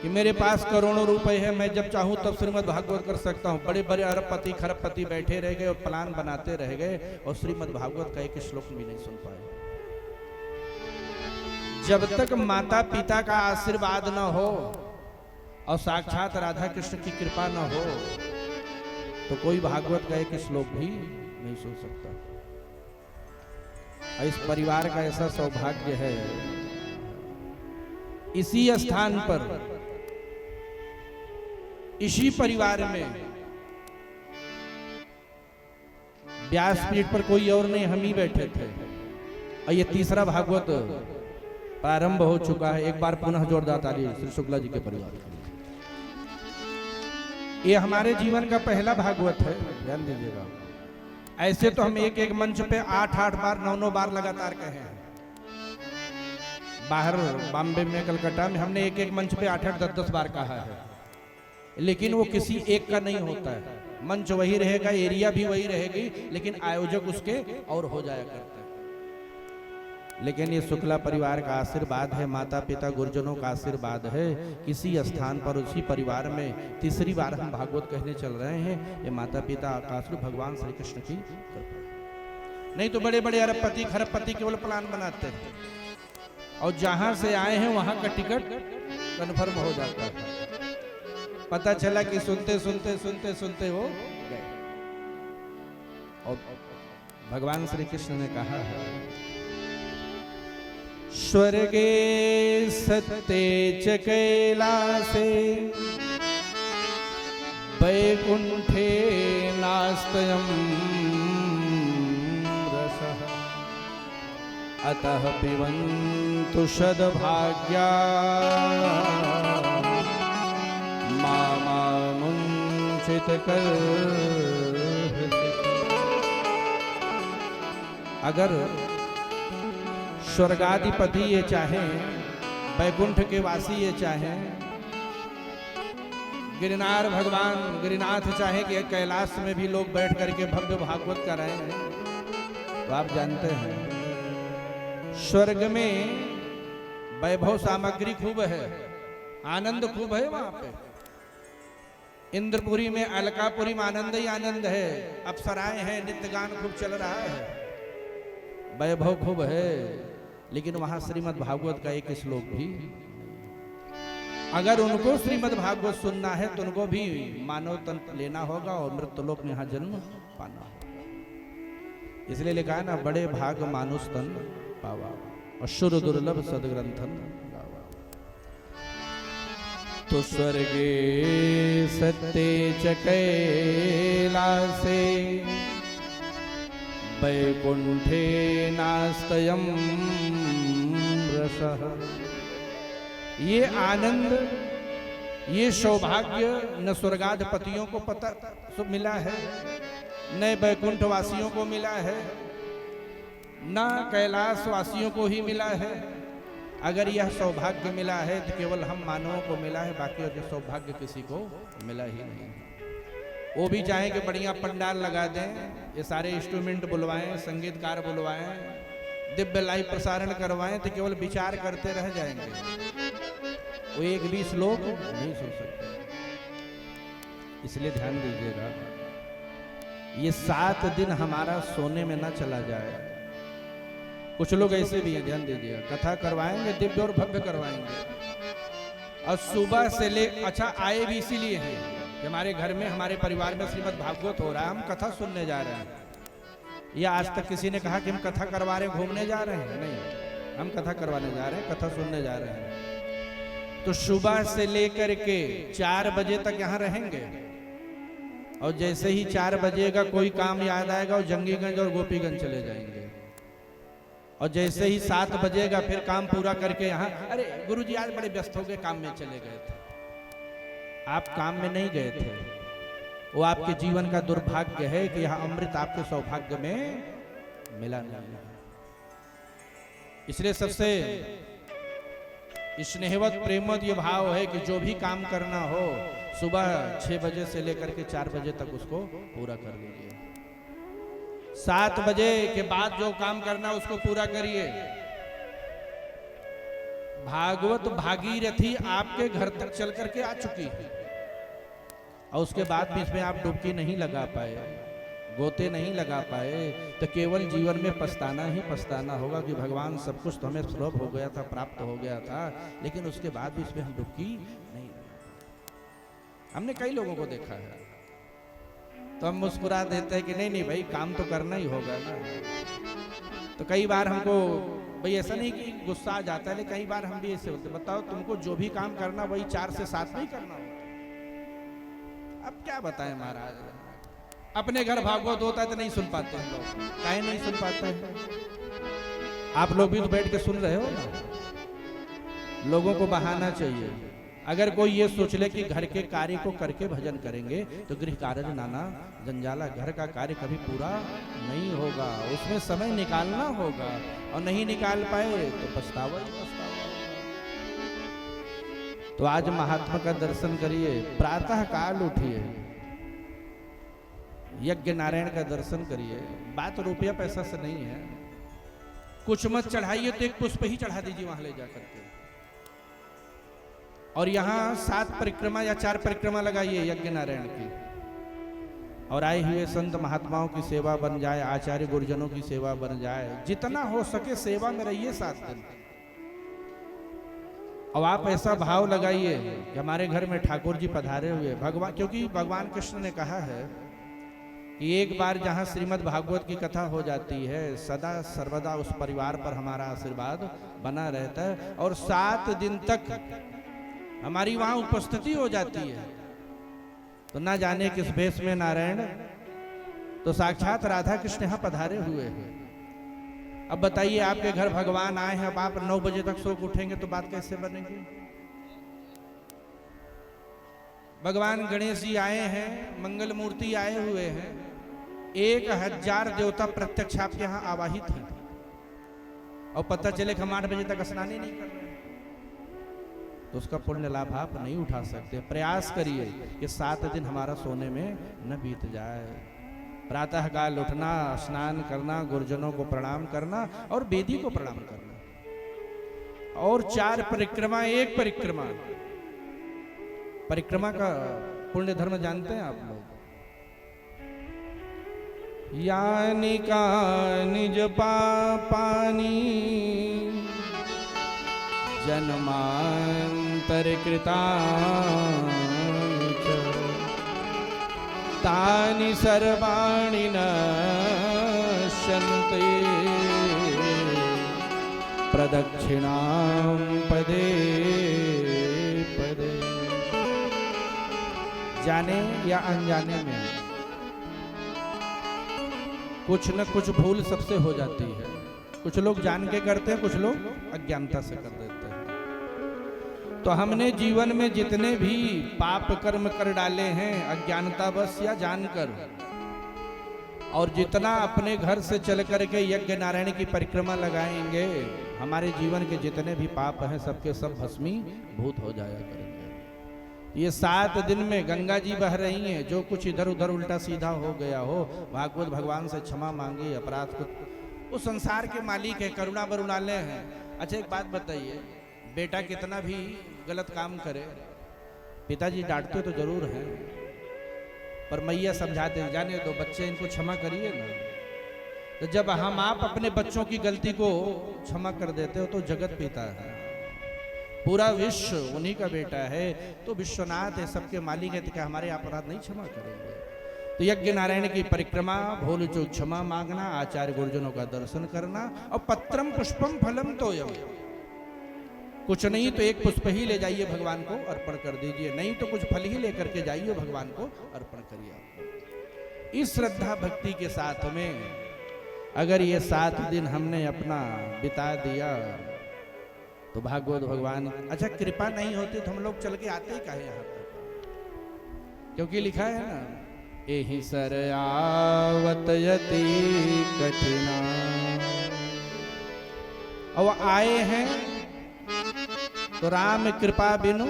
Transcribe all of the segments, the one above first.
कि मेरे पास करोड़ों रुपए है, मैं जब चाहूं तब श्रीमद् भागवत कर सकता हूं। बड़े बड़े अरबपति खरबपति बैठे रह गए और प्लान बनाते रह गए और श्रीमद् भागवत का एक श्लोक भी नहीं सुन पाए। जब तक माता पिता का आशीर्वाद न हो और साक्षात राधा कृष्ण की कृपा न हो तो कोई भागवत का एक श्लोक भी नहीं सुन सकता। और इस परिवार का ऐसा सौभाग्य है, इसी स्थान पर, इसी परिवार में व्यासपीठ पर कोई और नहीं, हम ही बैठे थे और ये तीसरा भागवत प्रारंभ हो चुका है। एक बार पुनः जोरदार ताली श्री शुक्ला जी के परिवार के लिए। ये हमारे जीवन का पहला भागवत है, ध्यान दीजिएगा। ऐसे तो हम एक एक मंच पे 8-8 बार 9-9 बार लगातार कहे हैं। बाहर बॉम्बे में, कलकत्ता में हमने एक एक मंच पे 8-8 10-10 बार कहा है, लेकिन वो किसी एक का नहीं होता है। मंच वही रहेगा, एरिया भी वही रहेगी, लेकिन आयोजक उसके और हो जाया करते हैं। लेकिन ये शुक्ला परिवार का आशीर्वाद है, माता पिता गुरुजनों का आशीर्वाद है। किसी स्थान पर, उसी परिवार में तीसरी बार हम भागवत कहने चल रहे हैं। ये माता पिता आकाशुर भगवान श्री कृष्ण की कृपा। नहीं तो बड़े बड़े अरबपति खरबपति केवल प्लान बनाते हैं और जहां से आए हैं वहां का टिकट कन्फर्म हो जाता है। पता चला कि सुनते सुनते सुनते सुनते वो गए। और भगवान श्री कृष्ण ने कहा है, स्वर्गे सत्ते च कैलासे वैकुंठे नास्तयं रसः अतः पिबन्तु सद्भाग्या मामुञ्चित कर्हिषि। अगर स्वर्गाधिपति ये चाहें, वैकुंठ के वासी ये चाहें, गिरनार भगवान गिरिनाथ चाहे कि कैलाश में भी लोग बैठ करके भव्य भागवत कराएं, तो आप जानते हैं स्वर्ग में वैभव सामग्री खूब है, आनंद खूब है। वहां पे इंद्रपुरी में, अलकापुरी में आनंद ही आनंद है। अप्सराएं हैं, नित्य गान खूब चल रहा है, वैभव खूब है। लेकिन वहां श्रीमद् भागवत का एक श्लोक भी, अगर उनको श्रीमद् भागवत सुनना है तो उनको भी मानव तन लेना होगा और मृत्युलोक में यहाँ जन्म पाना होगा। इसलिए लिखा है ना, बड़े भाग मानुष तन पावा अशुर दुर्लभ सदग्रंथन गावा। तो स्वर्गे सत्ते च कैलासे वैकुंठे नास्तयं रसः। ये आनंद, ये सौभाग्य न स्वर्गाधिपतियों को पता मिला है, न वैकुंठ वासियों को मिला है, न कैलाश वासियों को ही मिला है। अगर यह सौभाग्य मिला है तो केवल हम मानवों को मिला है, बाकी और सौभाग्य किसी को मिला ही नहीं। वो भी चाहे कि बढ़िया पंडाल लगा दें, ये सारे इंस्ट्रूमेंट बुलवाएं, संगीतकार बुलवाएं, दिव्य लाइव प्रसारण करवाएं, तो केवल विचार करते रह जाएंगे, वो एक भी श्लोक नहीं सुन सकते। इसलिए ध्यान दीजिएगा, ये 7 दिन हमारा सोने में ना चला जाए। कुछ लोग ऐसे भी हैं, ध्यान दीजिएगा, कथा करवाएंगे, दिव्य और भव्य करवाएंगे, और सुबह से ले, अच्छा आए भी इसीलिए हैं कि हमारे घर में, हमारे परिवार में श्रीमद् भागवत हो रहा है, हम कथा सुनने जा रहे हैं। या आज तक किसी ने कहा कि हम कथा करवा रहे हैं, घूमने जा रहे हैं? नहीं, हम कथा करवाने जा रहे हैं, कथा सुनने जा रहे हैं। तो सुबह से लेकर के 4 बजे तक यहाँ रहेंगे, और जैसे ही 4 बजेगा कोई काम याद आएगा और जंगीगंज और गोपीगंज चले जाएंगे, और जैसे ही 7 बजेगा फिर काम पूरा करके यहाँ, अरे गुरुजी आज बड़े व्यस्त हो गए, काम में चले गए थे। आप काम में नहीं गए थे, वो आपके जीवन का दुर्भाग्य है कि यह अमृत आपके सौभाग्य में मिला नहीं। इसलिए सबसे स्नेहवत प्रेमवत ये भाव है कि जो भी काम करना हो सुबह 6 बजे से लेकर के 4 बजे तक उसको पूरा कर लीजिए। 7 बजे के बाद जो काम करना उसको पूरा करिए। भागवत भागीरथी आपके घर तक चल करके आ चुकी है और उसके बाद भी इसमें आप डुबकी नहीं लगा पाए, गोते नहीं लगा पाए, तो केवल जीवन में पछताना ही पछताना होगा कि भगवान सब कुछ तो हमें सुलभ हो गया था, प्राप्त हो गया था, लेकिन उसके बाद भी इसमें हम डुबकी नहीं। हमने कई लोगों को देखा है तो हम मुस्कुरा देते हैं कि नहीं नहीं भाई काम तो करना ही होगा ना। तो कई बार हमको भाई ऐसा नहीं कि गुस्सा आ जाता है, लेकिन कई बार हम भी ऐसे होते, बताओ तुमको जो भी काम करना वही 4 से 7 नहीं करना होता। अब क्या बताएं महाराज, अपने घर भागवत होता है तो नहीं सुन पाते हैं लोग, काहे नहीं सुन पाते हैं? आप लोग भी तो बैठ के सुन रहे हो ना। लोगों को बहाना चाहिए। अगर कोई ये सोच ले कि घर के कार्य को करके भजन करेंगे तो गृह कार्य नाना जंजाला, घर का कार्य कभी पूरा नहीं होगा, उसमें समय निकालना होगा और नहीं निकाल पाए तो पछतावा ही पछतावा। तो आज महात्मा का दर्शन करिए, प्रातः काल उठिए, यज्ञ नारायण का दर्शन करिए। बात रुपया पैसा से नहीं है, कुछ मत चढ़ाइए तो एक पुष्प ही चढ़ा दीजिए वहां ले जाकर के, और यहाँ 7 परिक्रमा या 4 परिक्रमा लगाइए यज्ञ नारायण की, और आए हुए संत महात्माओं की सेवा बन जाए, आचार्य गुरुजनों की सेवा बन जाए, जितना हो सके सेवा में रहिए 7 दिन। और आप ऐसा भाव लगाइए कि हमारे घर में ठाकुर जी पधारे हुए भगवान, क्योंकि भगवान कृष्ण ने कहा है कि एक बार जहां श्रीमद् भागवत की कथा हो जाती है, सदा सर्वदा उस परिवार पर हमारा आशीर्वाद बना रहता है और 7 दिन तक हमारी वहां उपस्थिति हो जाती है। तो ना जाने किस भेष में नारायण, तो साक्षात राधा कृष्ण यहां पधारे हुए हैं। अब बताइए आपके घर भगवान आए हैं, अब आप 9 बजे तक सो के उठेंगे तो बात कैसे बनेगी? भगवान गणेश जी आए हैं, मंगल मूर्ति आए हुए हैं, 1000 देवता प्रत्यक्ष आपके यहाँ आवाहित हैं और पता चले कि हम 8 बजे तक स्नान ही नहीं कर रहे, तो उसका पुण्य लाभ आप नहीं उठा सकते। प्रयास करिए कि 7 दिन हमारा सोने में न बीत जाए। प्रातः काल उठना, स्नान करना, गुरुजनों को प्रणाम करना और वेदी को प्रणाम करना, और 4 परिक्रमा, 1 परिक्रमा। परिक्रमा का पुण्य धर्म जानते हैं आप लोग? यानि का निज पापानी जन्मांतर कृतानि च तानि सर्वाणि नश्यन्ते प्रदक्षिणां पदे पदे। जाने या अनजाने में कुछ न कुछ भूल सबसे हो जाती है। कुछ लोग जान के करते हैं, कुछ लोग अज्ञानता से कर देते हैं। तो हमने जीवन में जितने भी पाप कर्म कर डाले हैं अज्ञानतावश या जानकर, और जितना अपने घर से चल करके यज्ञ नारायण की परिक्रमा लगाएंगे, हमारे जीवन के जितने भी पाप हैं सबके सब भस्मीभूत हो जाया करेंगे। ये 7 दिन में गंगा जी बह रही हैं, जो कुछ इधर उधर उल्टा सीधा हो गया हो, भागवत भगवान से क्षमा मांगे, अपराध को, वो संसार के मालिक है, करुणा बरुणालय हैं। अच्छा एक बात बताइए, बेटा कितना भी गलत काम करे, पिताजी डांटते तो जरूर हैं, पर मैया समझाते हैं, जाने दो बच्चे, इनको क्षमा करिए ना। तो जब हम आप अपने बच्चों की गलती को क्षमा कर देते हो तो जगत पिता है, पूरा विश्व उन्हीं का बेटा है, तो विश्वनाथ है, सबके मालिक है, तो क्या हमारे अपराध नहीं क्षमा करेंगे? तो यज्ञ नारायण की परिक्रमा, भूल चूक क्षमा मांगना, आचार्य गुरुजनों का दर्शन करना, और पत्रम पुष्पम फलम तोयम, कुछ नहीं तो 1 पुष्प ही ले जाइए भगवान को अर्पण कर दीजिए, नहीं तो कुछ फल ही लेकर के जाइए भगवान को अर्पण करिए। इस श्रद्धा भक्ति के साथ में अगर ये 7 दिन हमने अपना बिता दिया तो भागवत भगवान, अच्छा कृपा नहीं होती तो हम लोग चल के आते ही काहे यहाँ तक? क्योंकि लिखा है ना, एहि सर आवत यति कठिना, और आए हैं तो राम कृपा बिनु,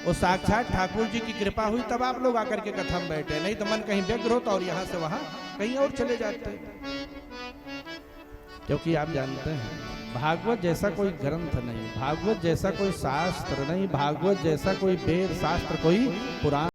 वो साक्षात ठाकुर जी की कृपा हुई तब आप लोग आकर के कथा में बैठे, नहीं तो मन कहीं व्यग्र होता और यहां से वहां कहीं और चले जाते। क्योंकि आप जानते हैं भागवत जैसा कोई ग्रंथ नहीं, भागवत जैसा कोई शास्त्र नहीं, भागवत जैसा कोई वेद शास्त्र कोई पुराण